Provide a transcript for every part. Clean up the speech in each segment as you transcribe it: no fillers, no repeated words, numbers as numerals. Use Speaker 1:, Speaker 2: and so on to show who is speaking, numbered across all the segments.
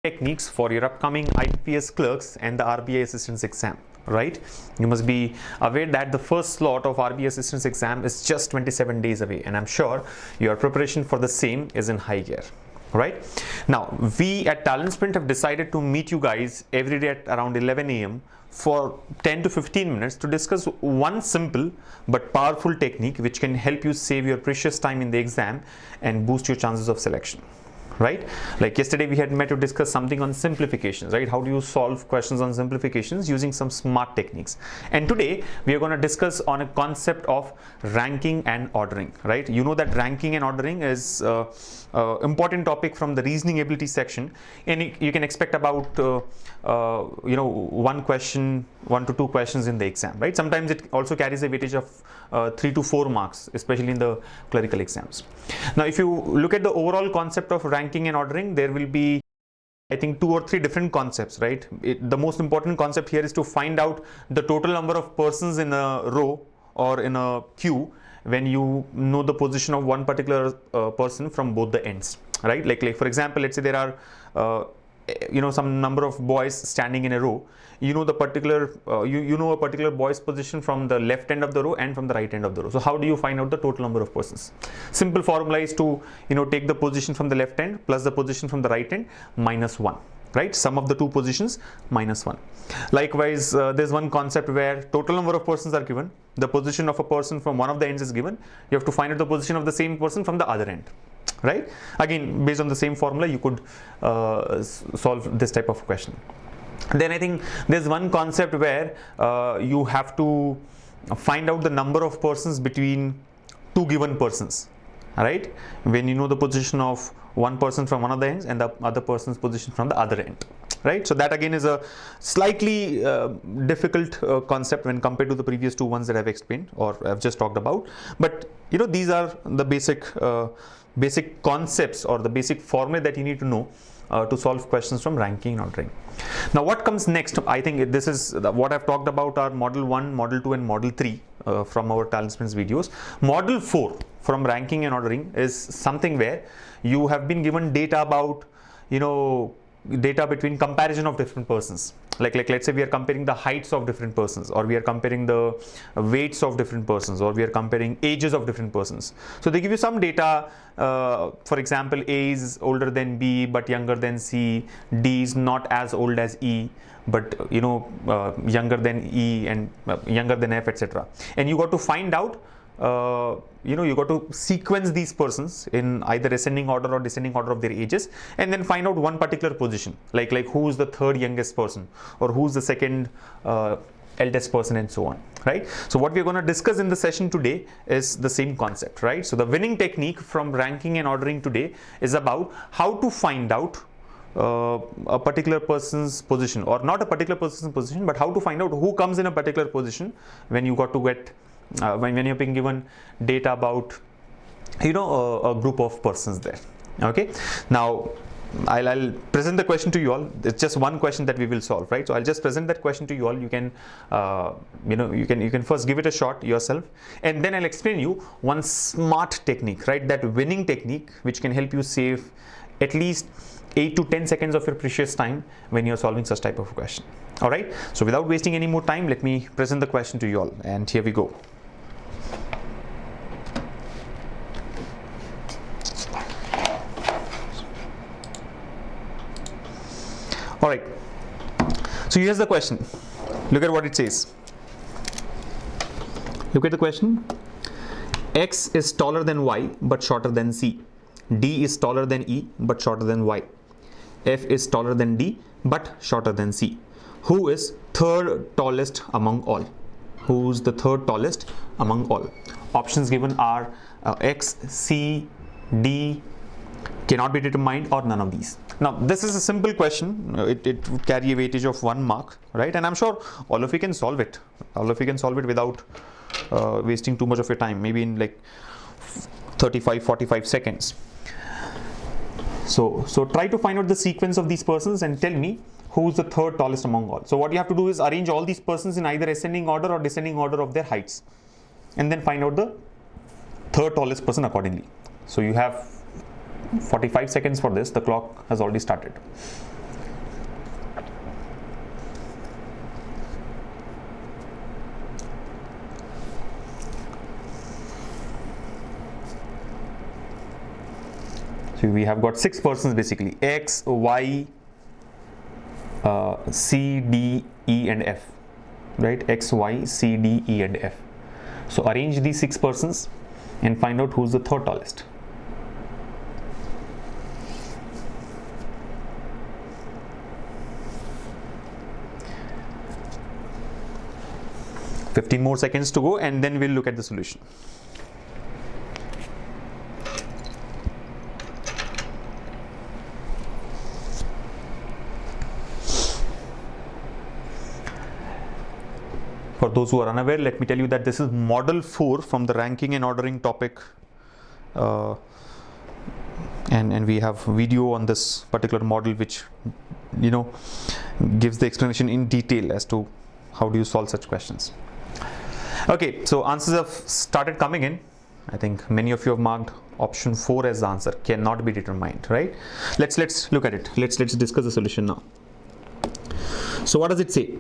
Speaker 1: techniques for your upcoming IBPS clerks and the RBI assistance exam, right? You must be aware that the first slot of RBI assistance exam is just 27 days away, and I'm sure your preparation for the same is in high gear. Right now, we at TalentSprint have decided to meet you guys every day at around 11 a.m. for 10 to 15 minutes to discuss one simple but powerful technique which can help you save your precious time in the exam and boost your chances of selection. Right? Like yesterday we had met to discuss something on simplifications, right? How do you solve questions on simplifications using some smart techniques? And today we are going to discuss on a concept of ranking and ordering, right? You know that ranking and ordering is important topic from the reasoning ability section, and you can expect about one to two questions in the exam, right? Sometimes it also carries a weightage of 3 to 4 marks, especially in the clerical exams. Now, if you look at the overall concept of ranking and ordering, there will be, I think, 2 or 3 different concepts, right? The most important concept here is to find out the total number of persons in a row or in a queue when you know the position of one particular person from both the ends, right? Like for example, let's say there are some number of boys standing in a row. You know the particular you know a particular boy's position from the left end of the row and from the right end of the row. So how do you find out the total number of persons? Simple formula is to take the position from the left end plus the position from the right end minus 1, right? Sum of the two positions minus 1. Likewise, there's one concept where total number of persons are given, the position of a person from one of the ends is given, you have to find out the position of the same person from the other end, right? Again, based on the same formula, you could solve this type of question. Then I think there's one concept where you have to find out the number of persons between two given persons, right? When you know the position of one person from one of the ends and the other person's position from the other end, right? So that again is a slightly difficult concept when compared to the previous two ones that I've explained or I've just talked about. But these are the basic concepts or the basic formula that you need to know to solve questions from ranking and ordering. Now, what comes next? I think this is what I've talked about are Model 1, Model 2 and Model 3 from our TalentSprint videos. Model 4 from ranking and ordering is something where you have been given data about, data between comparison of different persons. Like let's say we are comparing the heights of different persons, or we are comparing the weights of different persons, or we are comparing ages of different persons. So they give you some data, for example, A is older than B but younger than C, D is not as old as E but younger than E and younger than F, etc. And you got to find out you got to sequence these persons in either ascending order or descending order of their ages, and then find out one particular position, like who is the third youngest person or who's the second eldest person and so on, right? So what we're going to discuss in the session today is the same concept, right? So the winning technique from ranking and ordering today is about how to find out a particular person's position, or not a particular person's position, but how to find out who comes in a particular position when you got to get when you're being given data about a group of persons there. Okay, now I'll present the question to you all. It's just one question that we will solve, right? So I'll just present that question to you all. You can you can first give it a shot yourself, and then I'll explain you one smart technique, right? That winning technique which can help you save at least 8 to 10 seconds of your precious time when you're solving such type of question. All right, so without wasting any more time, let me present the question to you all, and here we go. All right, so here's the question. Look at what it says. Look at the question. X is taller than Y but shorter than C. D is taller than E but shorter than Y. F is taller than D but shorter than C. Who is third tallest among all? Who's the third tallest among all? Options given are X, C, D, cannot be determined, or none of these. Now, this is a simple question. It would carry a weightage of 1 mark, right? And I'm sure all of you can solve it. All of you can solve it without wasting too much of your time, maybe in like 35-45 seconds. So try to find out the sequence of these persons and tell me who's the third tallest among all. So what you have to do is arrange all these persons in either ascending order or descending order of their heights, and then find out the third tallest person accordingly. So you have 45 seconds for this. The clock has already started. So we have got 6 persons basically, X, Y, C, D, E and F, right? X, Y, C, D, E and F. So arrange these 6 persons and find out who's the third tallest. $15 more seconds to go, and then we'll look at the solution. For those who are unaware, let me tell you that this is model 4 from the ranking and ordering topic, and we have video on this particular model which gives the explanation in detail as to how do you solve such questions. Okay, so answers have started coming in. I think many of you have marked option 4 as the answer, cannot be determined, right? Let's look at it. Let's discuss the solution now. So what does it say?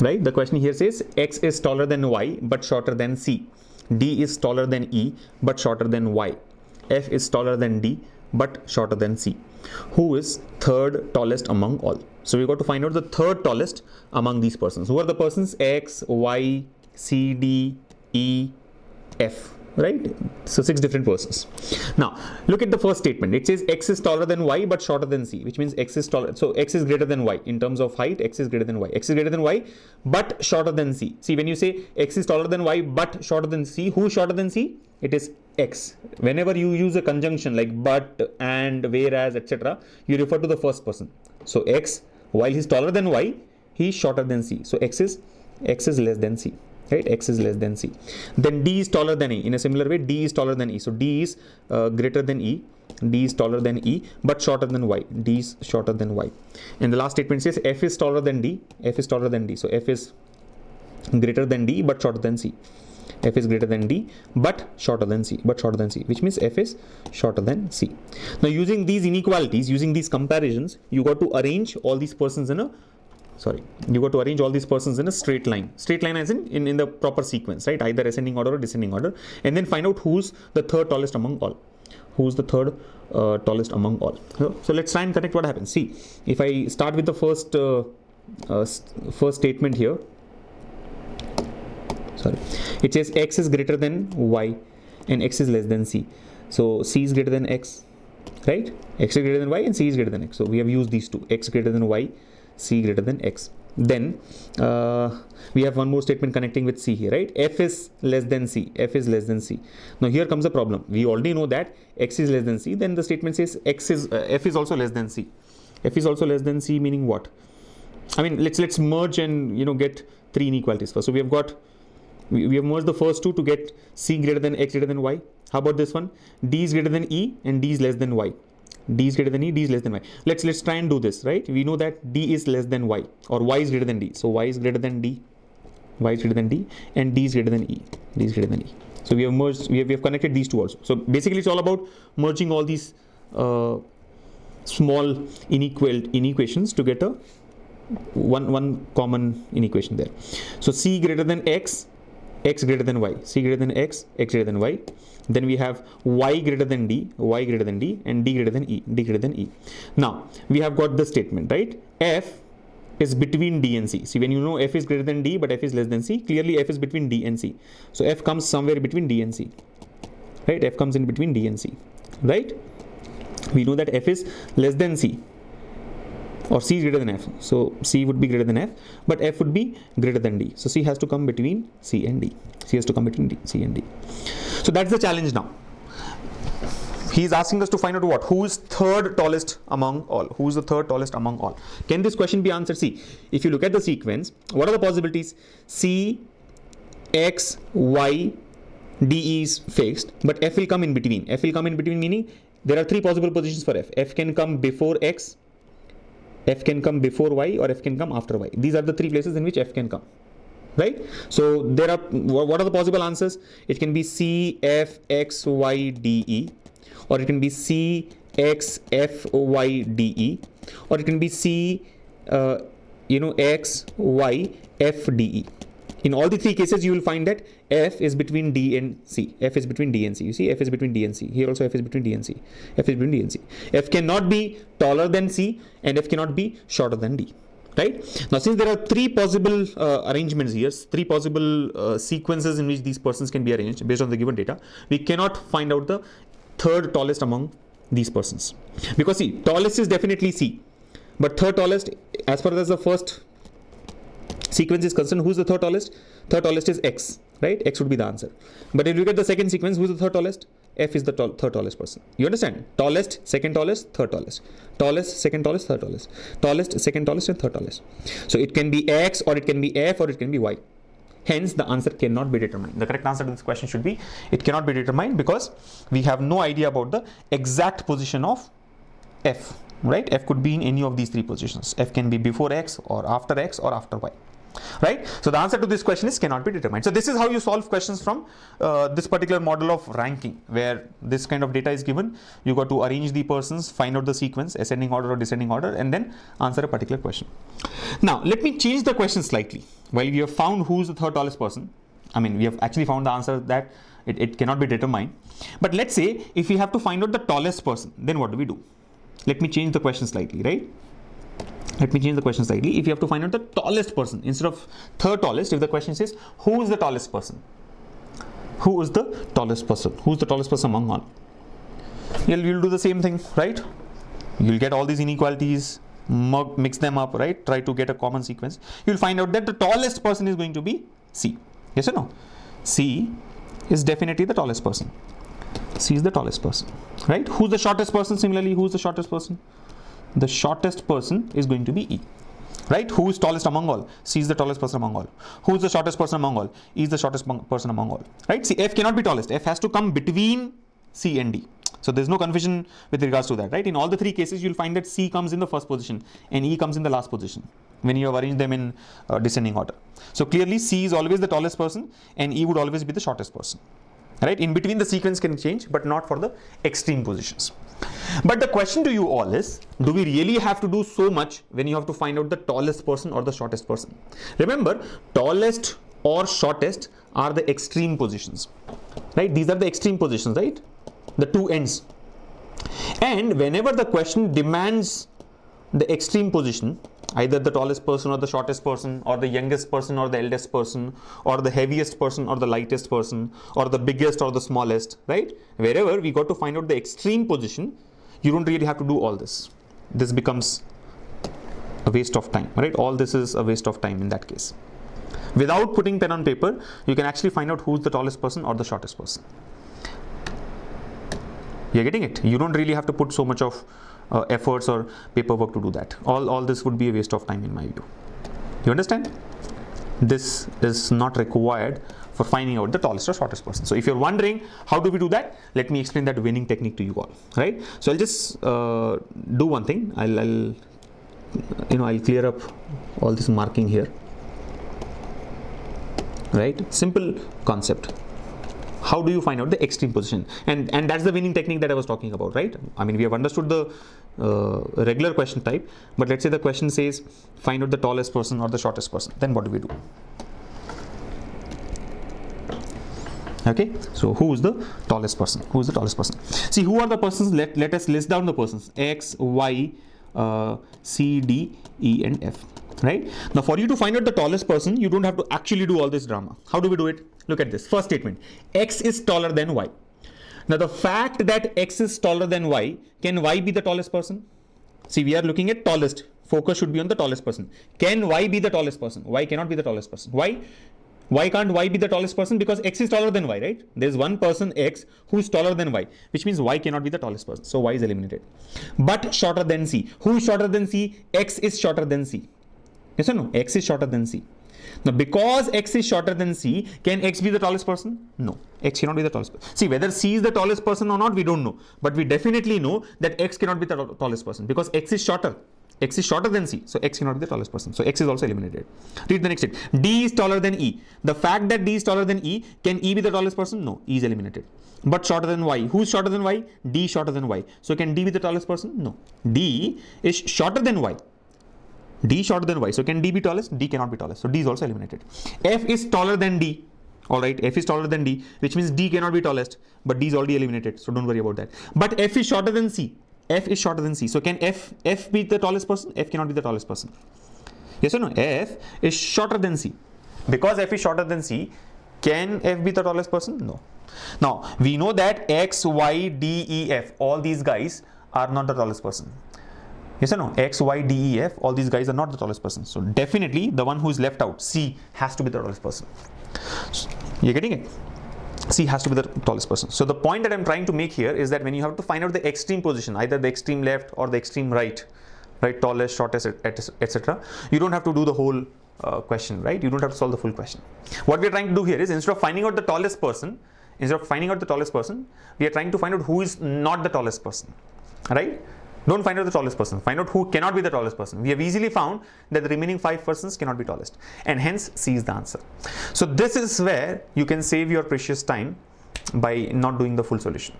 Speaker 1: Right, the question here says X is taller than Y but shorter than C. D is taller than E but shorter than Y. F is taller than D but shorter than C. Who is third tallest among all? So we got to find out the third tallest among these persons. Who are the persons? X, Y, C, D, E, F. Right? So 6 different persons. Now look at the first statement. It says X is taller than Y but shorter than C, which means X is taller. So X is greater than Y in terms of height. X is greater than Y. X is greater than Y but shorter than C. See, when you say X is taller than Y but shorter than C, who is shorter than C? It is X. Whenever you use a conjunction like but, and, whereas, etc., you refer to the first person. So X, while he is taller than Y, he is shorter than C. So X is less than C. Right, X is less than C. Then D is taller than E. In a similar way, D is taller than E. So D is greater than E. D is taller than E but shorter than Y. D is shorter than Y. And the last statement says F is taller than D. F is taller than D. So F is greater than D but shorter than C. F is greater than D but shorter than C. Which means F is shorter than C. Now using these inequalities, using these comparisons, you got to arrange all these persons in a straight line. Straight line as in the proper sequence, right? Either ascending order or descending order. And then find out who's the third tallest among all. Who's the third tallest among all. So let's try and connect what happens. See, if I start with the first statement here. Sorry. It says X is greater than Y and X is less than C. So C is greater than X, right? X is greater than Y and C is greater than X. So we have used these two, X greater than Y, C greater than X. Then we have one more statement connecting with C here, right? F is less than C. F is less than C. Now here comes the problem. We already know that X is less than C. Then the statement says F is also less than C. F is also less than C, meaning what? I mean, let's merge and get 3 inequalities first. So we have merged the first 2 to get C greater than X greater than Y. How about this one? D is greater than E and D is less than Y. D is greater than E, D is less than Y. Let's try and do this, right? We know that D is less than Y, or Y is greater than D. So Y is greater than D, Y is greater than D, and D is greater than E, D is greater than E. So we have merged, we have connected these 2 also. So basically it's all about merging all these small inequations to get a one common inequation there. So C greater than X, X greater than Y, C greater than X, X greater than Y. Then we have Y greater than D, Y greater than D, and D greater than E, D greater than E. Now we have got the statement, right? F is between D and C. See, when you know F is greater than D but F is less than C, clearly F is between D and C. So F comes somewhere between D and C, right? F comes in between D and C, right? We know that F is less than C, or C is greater than F. So C would be greater than F, but F would be greater than D. So C has to come between C and D. C has to come between C and D. So that's the challenge now. He is asking us to find out what? Who is third tallest among all? Who is the third tallest among all? Can this question be answered? See, if you look at the sequence, what are the possibilities? C, X, Y, D is fixed, but F will come in between. F will come in between, meaning there are 3 possible positions for F. F can come before X, F can come before Y, or F can come after Y. These are the 3 places in which F can come, right? So there are, what are the possible answers? It can be C, F, X, Y, D, E, or it can be C, X, F, Y, D, E, or it can be C, X, Y, F, D, E. In all the three cases, you will find that F is between D and C. F is between D and C. You see, F is between D and C. Here also F is between D and C. F is between D and C. F cannot be taller than C and F cannot be shorter than D. Right? Now, since there are three possible arrangements here, three possible sequences in which these persons can be arranged based on the given data, we cannot find out the third tallest among these persons. Because see, tallest is definitely C. But third tallest, as far as the first sequence is concerned, who's the third tallest? Third tallest is X, right? X would be the answer. But if you get the second sequence, who's the third tallest? F is the third tallest person. You understand? Tallest, second tallest, third tallest. Tallest, second tallest, third tallest. Tallest, second tallest, and third tallest. So it can be X, or it can be F, or it can be Y. Hence, the answer cannot be determined. The correct answer to this question should be, it cannot be determined because we have no idea about the exact position of F, right? F could be in any of these three positions. F can be before X, or after X, or after Y. Right? So the answer to this question is cannot be determined. So this is how you solve questions from this particular model of ranking, where this kind of data is given. You got to arrange the persons, find out the sequence, ascending order or descending order, and then answer a particular question. Now, let me change the question slightly. While we have found who's the third tallest person, I mean, we have actually found the answer that it cannot be determined. But let's say if we have to find out the tallest person, then what do we do? Let me change the question slightly, right? Let me change the question slightly. If you have to find out the tallest person, instead of third tallest, if the question says, who is the tallest person? Who is the tallest person? Who is the tallest person among all? You'll do the same thing, right? You'll get all these inequalities, mix them up, right? Try to get a common sequence. You'll find out that the tallest person is going to be C. Yes or no? C is definitely the tallest person. C is the tallest person, right? Who's the shortest person? Similarly, who's the shortest person? The shortest person is going to be E, right? Who is tallest among all? C is the tallest person among all. Who is the shortest person among all? E is the shortest person among all, right? See, F cannot be tallest. F has to come between C and D. So there's no confusion with regards to that, right? In all the three cases, you'll find that C comes in the first position and E comes in the last position when you have arranged them in descending order. So clearly, C is always the tallest person and E would always be the shortest person, right? In between, the sequence can change, but not for the extreme positions. But the question to you all is, do we really have to do so much when you have to find out the tallest person or the shortest person? Remember, tallest or shortest are the extreme positions, right? These are the extreme positions, right? The two ends. And whenever the question demands the extreme position, either the tallest person or the shortest person, or the youngest person or the eldest person, or the heaviest person or the lightest person, or the biggest or the smallest, right? Wherever we got to find out the extreme position, you don't really have to do all this. This becomes a waste of time, right? All this is a waste of time in that case. Without putting pen on paper, you can actually find out who's the tallest person or the shortest person. You're getting it? You don't really have to put so much of efforts or paperwork to do that. All this would be a waste of time in my view. You understand? This is not required for finding out the tallest or shortest person. So if you're wondering how do we do that, let me explain that winning technique to you all, right? So I'll just do one thing. I'll clear up all this marking here, right? Simple concept. How do you find out the extreme position? And that's the winning technique that I was talking about, right? I mean, we have understood the regular question type, but let's say the question says, find out the tallest person or the shortest person. Then what do we do? Okay, so who is the tallest person? Who is the tallest person? See, who are the persons? Let us list down the persons. X, Y, C, D, E, and F. Right? Now, for you to find out the tallest person, you don't have to actually do all this drama. How do we do it? Look at this. First statement. X is taller than Y. Now, the fact that X is taller than Y, can Y be the tallest person? See, we are looking at tallest. Focus should be on the tallest person. Can Y be the tallest person? Y cannot be the tallest person. Why? Why can't Y be the tallest person? Because X is taller than Y, right? There's one person X who is taller than Y, which means Y cannot be the tallest person. So Y is eliminated. But shorter than C. Who is shorter than C? X is shorter than C. Yes or no? X is shorter than C. Now, because X is shorter than C, can X be the tallest person? No. X cannot be the tallest person. See, whether C is the tallest person or not, we don't know. But we definitely know that X cannot be the tallest person because X is shorter. X is shorter than C. So X cannot be the tallest person. So X is also eliminated. Read the next statement. D is taller than E. The fact that D is taller than E, can E be the tallest person? No. E is eliminated. But shorter than Y. Who is shorter than Y? D is shorter than Y. So can D be the tallest person? No. D is shorter than Y. D shorter than Y. So can D be tallest? D cannot be tallest. So D is also eliminated. F is taller than D. All right, F is taller than D, which means D cannot be tallest, but D is already eliminated. So don't worry about that. But F is shorter than C. F is shorter than C. So can F be the tallest person? F cannot be the tallest person. Yes or no? F is shorter than C. Because F is shorter than C, can F be the tallest person? No. Now, we know that X, Y, D, E, F, all these guys are not the tallest person. Yes or no? X, Y, D, E, F, all these guys are not the tallest person. So definitely the one who is left out, C, has to be the tallest person. So, you're getting it? C has to be the tallest person. So the point that I'm trying to make here is that when you have to find out the extreme position, either the extreme left or the extreme right, tallest, shortest, etc., you don't have to do the whole question, right? You don't have to solve the full question. What we are trying to do here is, instead of finding out the tallest person, we are trying to find out who is not the tallest person, right? Don't find out the tallest person, find out who cannot be the tallest person. We have easily found that the remaining 5 persons cannot be tallest, and hence C is the answer. So this is where you can save your precious time by not doing the full solution.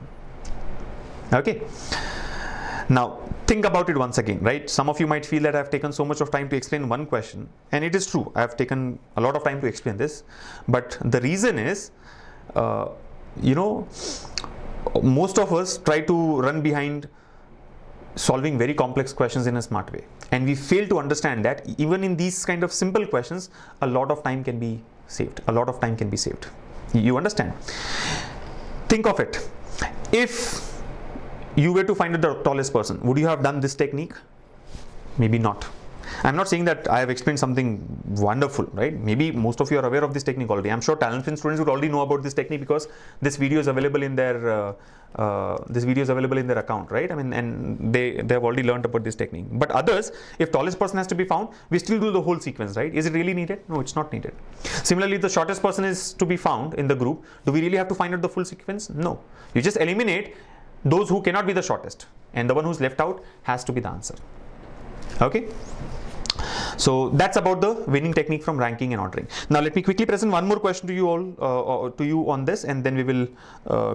Speaker 1: Okay. Now think about it once again, right? Some of you might feel that I've taken so much of time to explain one question, and it is true. I've taken a lot of time to explain this, but the reason is, most of us try to run behind solving very complex questions in a smart way, and we fail to understand that even in these kind of simple questions, a lot of time can be saved. You understand? Think of it. If you were to find the tallest person, would you have done this technique? Maybe not. I'm not saying that I have explained something wonderful, right? Maybe most of you are aware of this technique already. I'm sure TalentSprint students would already know about this technique because this video is available in their account, right? I mean, and they have already learned about this technique. But others, if tallest person has to be found, we still do the whole sequence, right? Is it really needed? No, it's not needed. Similarly, if the shortest person is to be found in the group, do we really have to find out the full sequence? No. You just eliminate those who cannot be the shortest, and the one who's left out has to be the answer. Okay. So that's about the winning technique from ranking and ordering. Now let me quickly present one more question to you all, on this, and then we will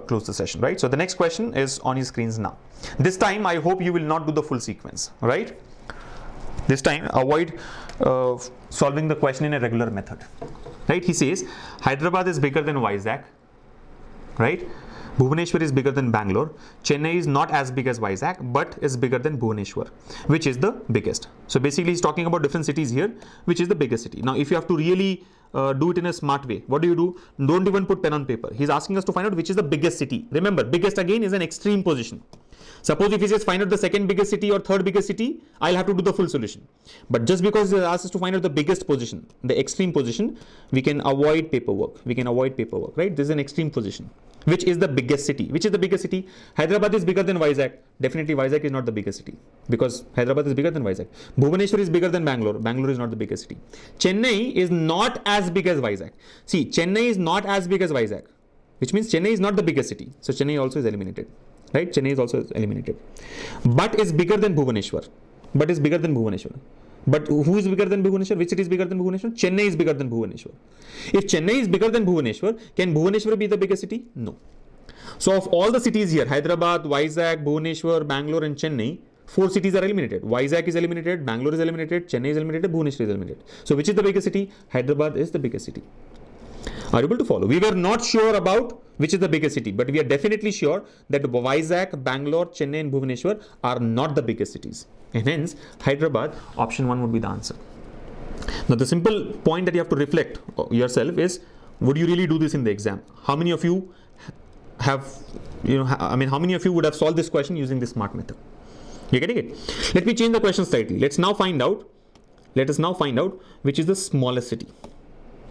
Speaker 1: close the session, right? So the next question is on your screens now. This time I hope you will not do the full sequence, right? This time avoid solving the question in a regular method, right? He says Hyderabad is bigger than Vizag, right? Bhubaneswar is bigger than Bangalore. Chennai is not as big as Vizag, but is bigger than Bhubaneswar. Which is the biggest? So basically, he's talking about different cities here. Which is the biggest city? Now, if you have to really do it in a smart way, what do? Don't even put pen on paper. He's asking us to find out which is the biggest city. Remember, biggest again is an extreme position. Suppose if he says find out the second biggest city or third biggest city, I'll have to do the full solution. But just because he asks us to find out the biggest position, the extreme position, we can avoid paperwork. Right? This is an extreme position. Which is the biggest city? Which is the biggest city? Hyderabad is bigger than Vizag. Definitely Vizag is not the biggest city because Hyderabad is bigger than Vizag. Bhubaneswar is bigger than Bangalore. Bangalore is not the biggest city. Chennai is not as big as Vizag. See, Chennai is not as big as Vizag, which means Chennai is not the biggest city. So Chennai also is eliminated. Right? Chennai is also eliminated. But is bigger than Bhubaneswar. But who is bigger than Bhubaneswar? Which city is bigger than Bhubaneswar? Chennai is bigger than Bhubaneswar. If Chennai is bigger than Bhubaneswar, can Bhubaneswar be the biggest city? No. So of all the cities here, Hyderabad, Vizag, Bhubaneswar, Bangalore and Chennai, 4 cities are eliminated. Vizag is eliminated, Bangalore is eliminated, Chennai is eliminated, Bhubaneswar is eliminated. So which is the biggest city? Hyderabad is the biggest city. Are you able to follow? We were not sure about which is the biggest city, but we are definitely sure that Vizag, Bangalore, Chennai and Bhubaneswar are not the biggest cities. And hence, Hyderabad, option 1 would be the answer. Now, the simple point that you have to reflect yourself is, would you really do this in the exam? How many of you have, how many of you would have solved this question using this smart method? You're getting it? Let me change the question slightly. Let us now find out which is the smallest city.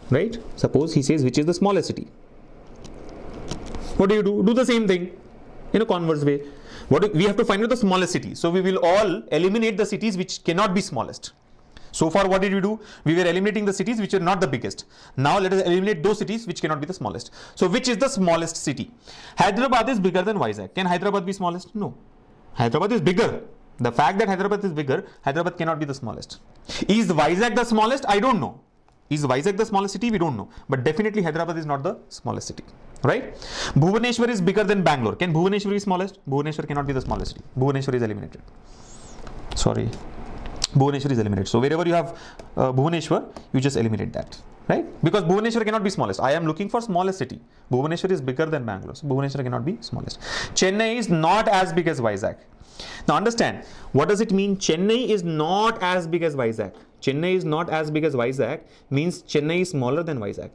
Speaker 1: Right? Suppose he says which is the smallest city. What do? Do the same thing in a converse way. We have to find out the smallest city. So we will all eliminate the cities which cannot be smallest. So far, what did we do? We were eliminating the cities which are not the biggest. Now let us eliminate those cities which cannot be the smallest. So which is the smallest city? Hyderabad is bigger than Vizag. Can Hyderabad be smallest? No. Hyderabad is bigger. The fact that Hyderabad is bigger, Hyderabad cannot be the smallest. Is Vizag the smallest? I don't know. Is Vizag the smallest city? We don't know. But definitely Hyderabad is not the smallest city. Right? Bhubaneswar is bigger than Bangalore. Can Bhubaneswar be smallest? Bhubaneswar cannot be the smallest city. Bhubaneswar is eliminated. Sorry. Bhubaneswar is eliminated. So wherever you have Bhubaneswar, you just eliminate that, right? Because Bhubaneswar cannot be smallest. I am looking for smallest city. Bhubaneswar is bigger than Bangalore. So Bhubaneswar cannot be smallest. Chennai is not as big as Vizag. Now understand, what does it mean? Chennai is not as big as Vizag. Chennai is not as big as Vizag means Chennai is smaller than Vizag.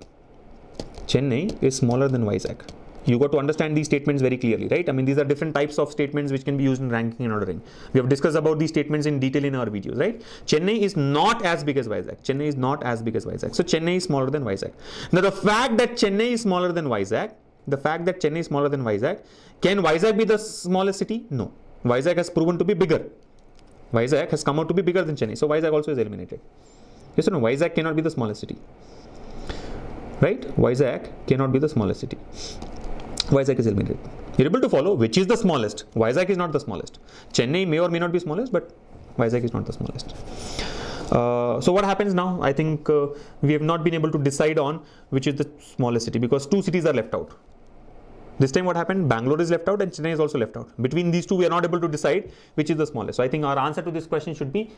Speaker 1: Chennai is smaller than Vizag. You got to understand these statements very clearly, right? I mean, these are different types of statements which can be used in ranking and ordering. We have discussed about these statements in detail in our videos, right? Chennai is not as big as Vizag. Chennai is not as big as Vizag. So Chennai is smaller than Vizag. Now the fact that Chennai is smaller than Vizag, can Vizag be the smallest city? No. Vizag has proven to be bigger. Vizag has come out to be bigger than Chennai. So Vizag also is eliminated. Yes or no? Vizag cannot be the smallest city. Right? Vizag cannot be the smallest city. Vizag is eliminated. You're able to follow which is the smallest. Vizag is not the smallest. Chennai may or may not be smallest, but Vizag is not the smallest. So what happens now? I think we have not been able to decide on which is the smallest city because two cities are left out. This time what happened? Bangalore is left out and Chennai is also left out. Between these two, we are not able to decide which is the smallest. So I think our answer to this question should be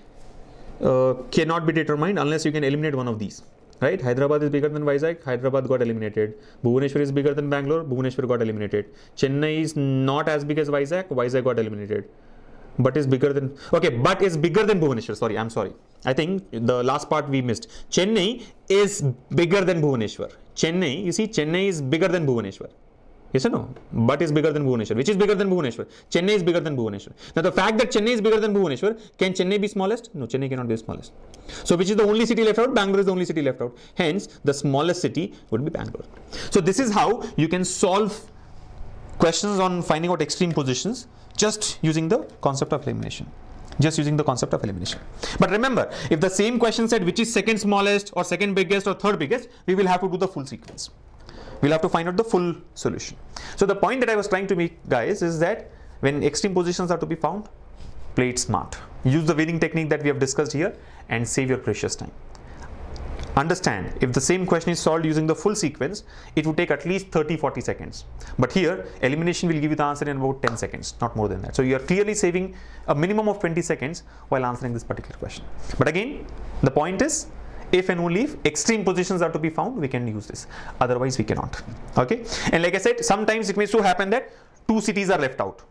Speaker 1: cannot be determined unless you can eliminate one of these. Right? Hyderabad is bigger than Vizag. Hyderabad got eliminated. Bhubaneswar is bigger than Bangalore. Bhubaneswar got eliminated. Chennai is not as big as Vizag. Vizag got eliminated. But is bigger than Bhubaneswar. Sorry, I'm sorry. I think the last part we missed. Chennai is bigger than Bhubaneswar. Chennai is bigger than Bhubaneswar. Yes or no? But is bigger than Bhubaneswar. Which is bigger than Bhubaneswar? Chennai is bigger than Bhubaneswar. Now the fact that Chennai is bigger than Bhubaneswar, can Chennai be smallest? No, Chennai cannot be the smallest. So which is the only city left out? Bangalore is the only city left out. Hence, the smallest city would be Bangalore. So this is how you can solve questions on finding out extreme positions just using the concept of elimination. But remember, if the same question said which is second smallest or second biggest or third biggest, we will have to do the full sequence. We'll have to find out the full solution. So the point that I was trying to make, guys, is that when extreme positions are to be found, play it smart. Use the winning technique that we have discussed here and save your precious time. Understand, if the same question is solved using the full sequence, it would take at least 30-40 seconds. But here, elimination will give you the answer in about 10 seconds, not more than that. So you are clearly saving a minimum of 20 seconds while answering this particular question. But again, the point is, if and only if extreme positions are to be found, we can use this. Otherwise, we cannot. Okay. And like I said, sometimes it may so happen that two cities are left out.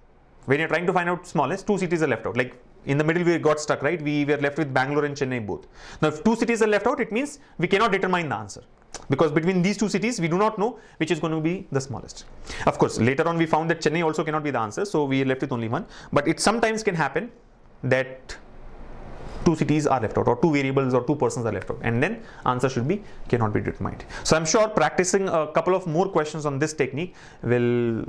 Speaker 1: When you're trying to find out smallest, two cities are left out. Like in the middle, we got stuck, right? We were left with Bangalore and Chennai both. Now, if two cities are left out, it means we cannot determine the answer. Because between these two cities, we do not know which is going to be the smallest. Of course, later on, we found that Chennai also cannot be the answer. So we are left with only one. But it sometimes can happen that two cities are left out, or two variables or two persons are left out, and then answer should be cannot be determined. So I'm sure practicing a couple of more questions on this technique will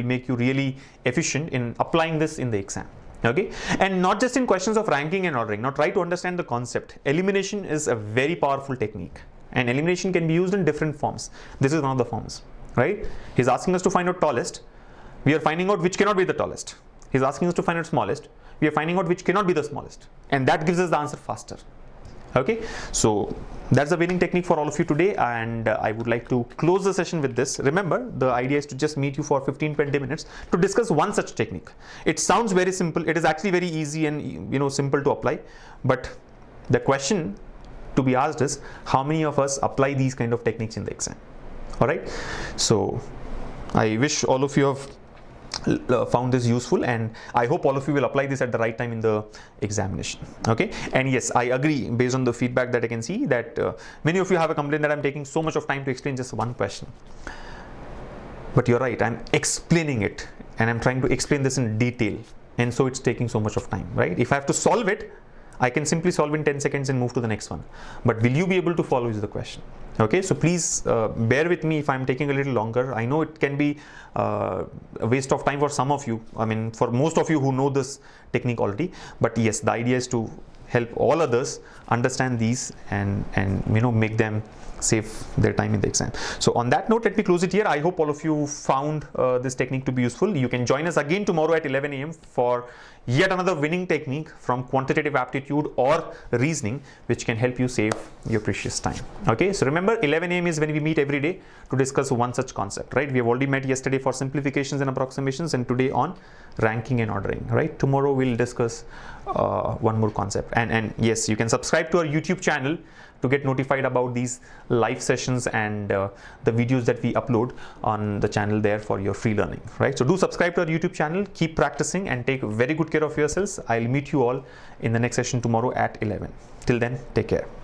Speaker 1: make you really efficient in applying this in the exam. Okay, and not just in questions of ranking and ordering. Now try to understand the concept. Elimination is a very powerful technique, and elimination can be used in different forms. This is one of the forms, right? He's asking us to find out tallest. We are finding out which cannot be the tallest. He's asking us to find out smallest. We are finding out which cannot be the smallest, and that gives us the answer faster. Okay, so that's the winning technique for all of you today, and I would like to close the session with this. Remember, the idea is to just meet you for 15-20 minutes to discuss one such technique. It sounds very simple. It is actually very easy and simple to apply, but the question to be asked is how many of us apply these kind of techniques in the exam. All right, so I wish all of you have found this useful, and I hope all of you will apply this at the right time in the examination. Okay, and yes, I agree based on the feedback that I can see that many of you have a complaint that I'm taking so much of time to explain just one question. But you're right, I'm explaining it and I'm trying to explain this in detail, and so it's taking so much of time, right? If I have to solve it, I can simply solve in 10 seconds and move to the next one. But will you be able to follow is the question. Okay, so please bear with me if I'm taking a little longer. I know it can be a waste of time for some of you. I mean, for most of you who know this technique already. But yes, the idea is to help all others understand these and make them save their time in the exam. So on that note, let me close it here. I hope all of you found this technique to be useful. You can join us again tomorrow at 11 a.m. for yet another winning technique from quantitative aptitude or reasoning, which can help you save your precious time. Okay, so remember 11 a.m. is when we meet every day to discuss one such concept, right? We have already met yesterday for simplifications and approximations, and today on ranking and ordering, right? Tomorrow we'll discuss one more concept. And yes, you can subscribe to our YouTube channel to get notified about these live sessions and the videos that we upload on the channel there for your free learning, right? So do subscribe to our YouTube channel, keep practicing, and take very good care of yourselves. I'll meet you all in the next session tomorrow at 11. Till then, take care.